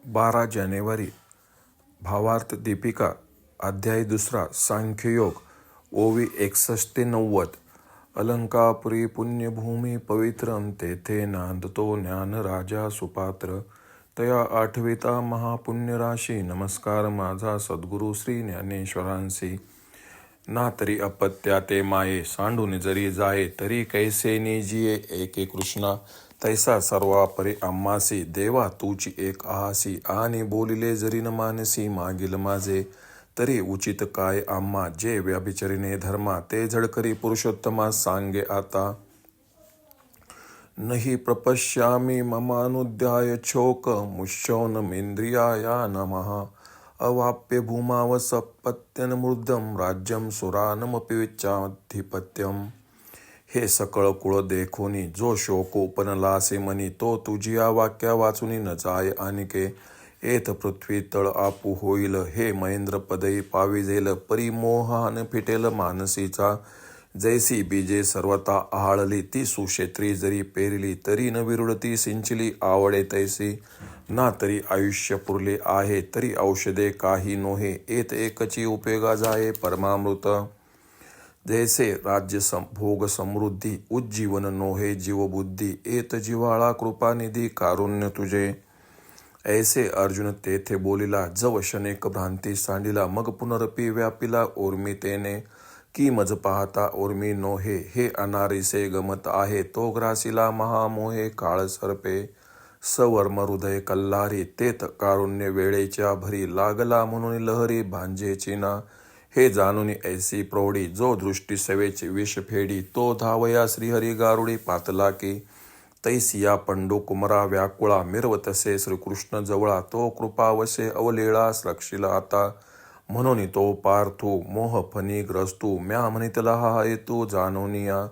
12 जानेवारी. भावार्थ दीपिका. अध्याय 2. सांख्ययोग. ओवी 61 ते 90. अलंकापुरी पुण्यभूमी पवित्रं तेथे नांदतो ज्ञानराजा सुपात्र. तया आठविता महापुण्यराशी नमस्कार माझा सद्गुरू श्री ज्ञानेश्वरांसी. ना तरी अपत्या ते माये सांडून जरी जाये तरी कैसे निजिये एके कृष्णा. तैसा सर्वा परे आम्हासी देवा तूची एक आहासी. आणि बोलिले जरी न मानसी मागील माझे तरी उचित काय आम्हा. जे व्याभिचरिणे धर्मा ते झडकरी पुरुषोत्तमा सांगे आता. नहि प्रपश्यामि ममानुद्याय छोक मुष्योनमेन्द्रियाया नमः. अवाप्य भूमावसपत्यनमृद्धं राज्यं सुरानमपि हे सकळ कुळ देखोनी जो शोकोपनलासे मनी. तो तुझिया वाक्या वाचुनी न जाय आनिके. एत पृथ्वी तळ आपू होईल हे महेंद्र पदई पाविजेल. परिमोहान फिटेल मानसीचा. जैसी बीजे सर्वता आहाळली ती सुक्षेत्री जरी पेरिली तरी न विरुडती सिंचिली आवडे तैसी. ना तरी आयुष्य पुरले आहे तरी औषधे काही नोहे. एत एकची उपयोगा जाये परमामृत. जैसे राज्य भोग समृद्धी उज्जीवन नोहे जीवबुद्धी. एत जिव्हाळा कृपानिधी कारुण्य तुझे. ऐसे अर्जुन तेथे बोलिला जव शनेक भ्रांती सांडिला. मग पुनरपी व्यापिला ओर्मी तेने. की मज पाहता ओर्मी नोहे हे अनारिसे गमत आहे. तो ग्रासिला महामोहे काळ सर्पे. सवर्म हृदय कल्लारी तेत कारुण्य वेळेच्या भरी. लागला म्हणून लहरी भांजेची ना. हे जाणून ऐसी प्रौढी जो दृष्टी सेवेची विष फेडी. तो धावया श्रीहरी गारुडी पातला की. तैसिया पंडू कुमरा व्याकुळा मिरवतसे श्रीकृष्ण जवळा. तो कृपावशे अवलीळा रक्षिला आता. म्हणून तो पार्थू मोहफनी ग्रस्तू. म्या म्हणितला हा हेतू जाणूनिया.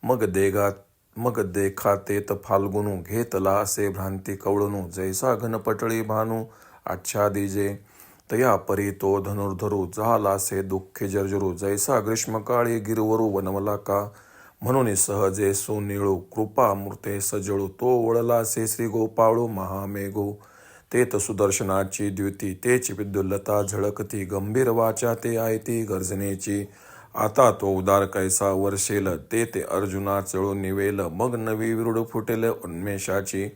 मग देखा तेत फाल्गुनू. घेतला असे भ्रांती कवळनू. जैसा घनपटळी भानू आच्छादिजे. तया परी तो धनुर्धरू. झालासे दुःखे जर्जरू. जैसा ग्रीष्मकाळी गिरवरू वनवला का. म्हणून सहजे सुनिळू कृपा मूर्ते सजळू. तो वळलासे श्री गोपाळू महामेघू. तेत सुदर्शनाची द्युती तेची विद्युल्लता झळकती. गंभीर वाचा ते आयती गर्जनेची. आता तो उदार कैसा वर्षेल ते अर्जुना चळू निवेल. मग नवी विरुड फुटेल उन्मेषाची.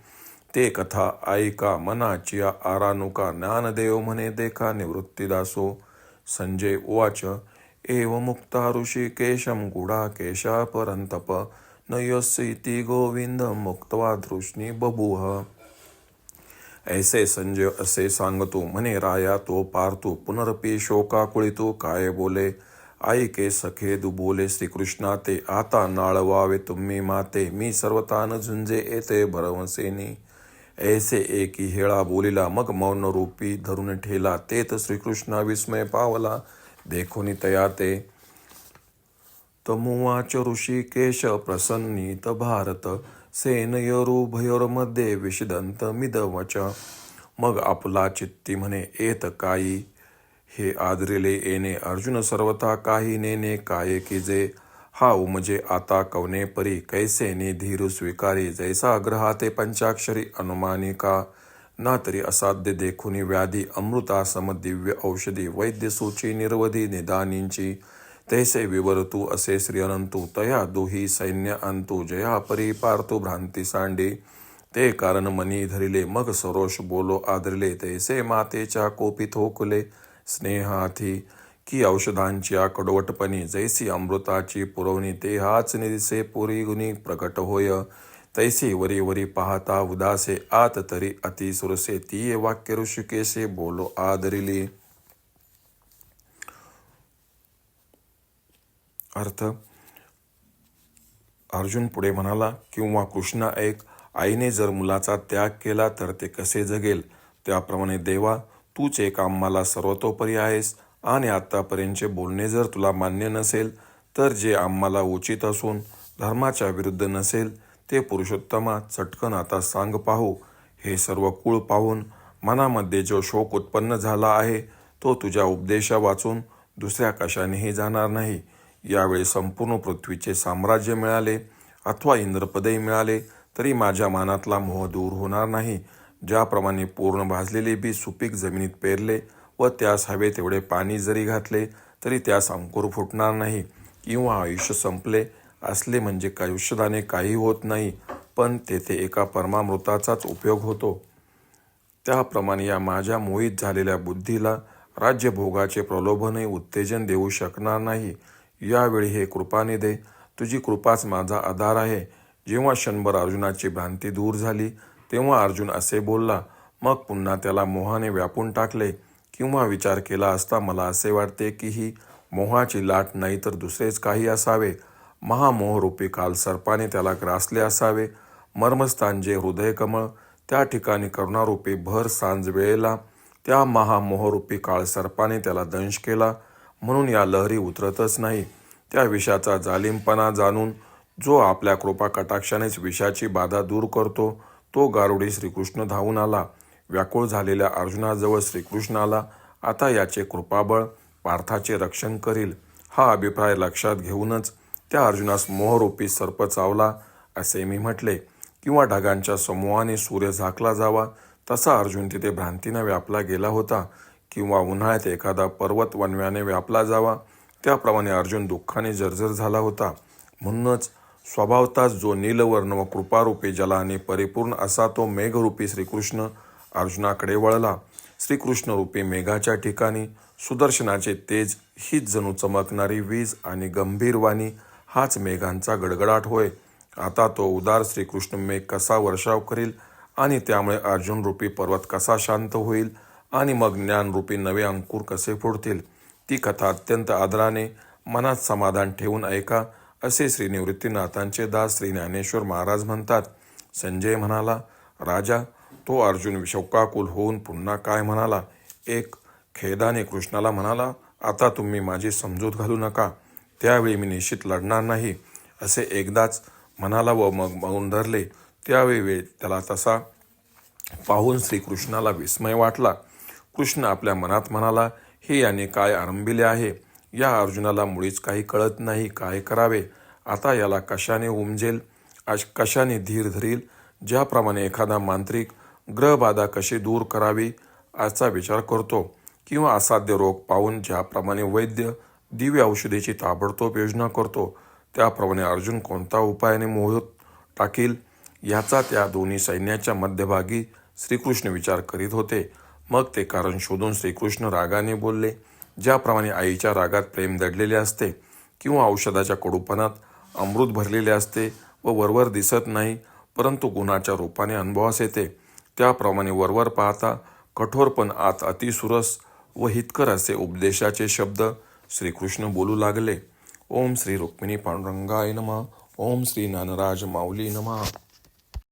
ते कथा ऐका मनाची आरानुका. ज्ञानदेव म्हणे देखा निवृत्तीदासो. संजय उवाच एव मुक्ता ऋषिकेशं गूढाकेशा परन्तप. न यस्य इति गोविंद मुक्त्वा धृष्णी बभूव. ऐसे संजय असे सांगतो म्हणे राया तो पार्थू. पुनरपी शोकाकुळितो काय बोले. ऐके सखे दुबोले श्रीकृष्णा ते. आता नाळवावे तुम्ही माते. मी सर्वतान झुंजे येते भरवसेनी. ऐसे एकी हेळा बोलिला मग मौन रूपी धरून ठेला. तेत श्रीकृष्णा विस्मय पावला देखोनी तया ते. तमुवाच ऋषिकेश प्रसन्नीत भारत. सेनयोरुभयोर्मध्ये विषदंत मिदवच. मग आपुला चित्ती म्हणे एत काही. हे आदरिले येणे अर्जुन सर्वथा काही नेने काय कीजे. हा उमजे आता कवने परी. कैसे ने धीरू स्वीकारी. जैसा ग्रहाते पंचाक्षरी अनुमानिका. ना तरी असाध्य देखुनी व्याधी. अमृतासम दिव्य औषधी. वैद्य सूची निर्वधी निदानींची. तैसे विवरतू असे श्री अनंतू. तया दुही सैन्य अंतू. जया परी पार्थू भ्रांती सांडी. ते कारण मनी धरिले मग सरोष बोलो आदरिले. तैसे मातेच्या कोपी थोकले स्नेहाथी. की औषधांची कडवटपणी. जैसी अमृताची पुरवणी ते हाच निदिसे पुरी गुणी प्रकट होय. तैसी वरी वरी पाहता उदासे. आत तरी अति सुरसे. ती वाक्य ऋषिकेशे बोलो आदरिली. अर्थ. अर्जुन पुढे म्हणाला किंवा कृष्णा ऐक. आईने जर मुलाचा त्याग केला तर ते कसे जगेल. त्याप्रमाणे देवा तूच एक आम्हाला सर्वतोपरी आहेस. आणि आतापर्यंतचे बोलणे जर तुला मान्य नसेल तर जे आम्हाला उचित असून धर्माच्या विरुद्ध नसेल ते पुरुषोत्तमा चटकन आता सांग पाहू. हे सर्व कुळ पाहून मनामध्ये जो शोक उत्पन्न झाला आहे तो तुझ्या उपदेशा वाचून दुसऱ्या कशानेही जाणार नाही. यावेळी संपूर्ण पृथ्वीचे साम्राज्य मिळाले अथवा इंद्रपदही मिळाले तरी माझ्या मनातला मोह दूर होणार नाही. ज्याप्रमाणे पूर्ण भाजलेले बी सुपीक जमिनीत पेरले व त्यास हवे तेवढे पाणी जरी घातले तरी त्यास अंकुर फुटणार नाही, किंवा आयुष्य संपले असले म्हणजे औषधाने काही होत नाही, पण तेथे एका परमामृताचाच उपयोग होतो. त्याप्रमाणे या माझ्या मोहित झालेल्या बुद्धीला राज्यभोगाचे प्रलोभनही उत्तेजन देऊ शकणार नाही. यावेळी हे कृपानिधे, तुझी कृपाच माझा आधार आहे. जेव्हा क्षणभर अर्जुनाची भ्रांती दूर झाली तेव्हा अर्जुन असे बोलला. मग पुन्हा त्याला मोहाने व्यापून टाकले. किंवा विचार केला असता मला असे वाटते की ही मोहाची लाट नाही तर दुसरेच काही असावे. महामोहरूपी कालसर्पाने त्याला ग्रासले असावे. मर्मस्थान जे हृदयकमळ, त्या ठिकाणी करुणारूपी भर सांज वेळेला त्या महामोहरूपी काळसर्पाने त्याला दंश केला. म्हणून या लहरी उतरतच नाही. त्या विषाचा जालिमपणा जाणून जो आपल्या कृपा कटाक्षानेच विषाची बाधा दूर करतो, तो गारुडी श्रीकृष्ण धावून आला. व्याकुळ झालेल्या अर्जुनाजवळ श्रीकृष्ण आला. आता याचे कृपाबळ पार्थाचे रक्षण करील, हा अभिप्राय लक्षात घेऊनच त्या अर्जुनास मोहरूपी सर्प चावला असे मी म्हटले. किंवा ढगांच्या समूहाने सूर्य झाकला जावा तसा अर्जुन तिथे भ्रांतीने व्यापला गेला होता. किंवा उन्हाळ्यात एखादा पर्वत वणव्याने व्यापला जावा त्याप्रमाणे अर्जुन दुःखाने जर्जर झाला होता. म्हणूनच स्वभावताच जो नीलवर्ण व कृपारूपी जलाने परिपूर्ण असा तो मेघरूपी श्रीकृष्ण अर्जुनाकडे वळला. श्रीकृष्णरूपी मेघाच्या ठिकाणी सुदर्शनाचे तेज हीच जणू चमकणारी वीज आणि गंभीर वाणी हाच मेघांचा गडगडाट होय. आता तो उदार श्रीकृष्ण मेघ कसा वर्षाव करील आणि त्यामुळे अर्जुनरूपी पर्वत कसा शांत होईल आणि मग ज्ञानरूपी नवे अंकुर कसे फुटतील, ती कथा अत्यंत आदराने मनात समाधान ठेवून ऐका, असे श्री निवृत्तीनाथांचे दास श्री ज्ञानेश्वर महाराज म्हणतात. संजय म्हणाला, राजा, तो अर्जुन शोकाकुल होऊन पुन्हा काय म्हणाला. एक खेदाने कृष्णाला म्हणाला, आता तुम्ही माझी समजूत घालू नका, त्यावेळी मी निश्चित लढणार नाही, असे एकदाच म्हणाला व मग मौन धरले. त्यावेळी त्याला तसा पाहून श्रीकृष्णाला विस्मय वाटला. कृष्ण आपल्या मनात म्हणाला, हे याने काय आरंभिले आहे. या अर्जुनाला मुळीच काही कळत नाही, काय करावे. आता याला कशाने उमजेल, कशाने धीर धरील. ज्याप्रमाणे एखादा मांत्रिक ग्रहबाधा कशी दूर करावी याचा विचार करतो, किंवा असाध्य रोग पाहून ज्याप्रमाणे वैद्य दिव्य औषधीची ताबडतोब योजना करतो, त्याप्रमाणे अर्जुन कोणता उपायाने मोहित टाकील याचा त्या दोन्ही सैन्याच्या मध्यभागी श्रीकृष्ण विचार करीत होते. मग ते कारण शोधून श्रीकृष्ण रागाने बोलले. ज्याप्रमाणे आईच्या रागात प्रेम दडलेले असते किंवा औषधाच्या कडूपणात अमृत भरलेले असते व वरवर दिसत नाही परंतु गुणाच्या रूपाने अनुभवास येते, त्याप्रमाणे वरवर पाहता कठोर पण आत अतिसुरस व हितकर असे उपदेशाचे शब्द श्रीकृष्ण बोलू लागले. ओम श्री रुक्मिणी पांडुरंगाय नमः. ओम श्री ज्ञानराज माऊली नमः.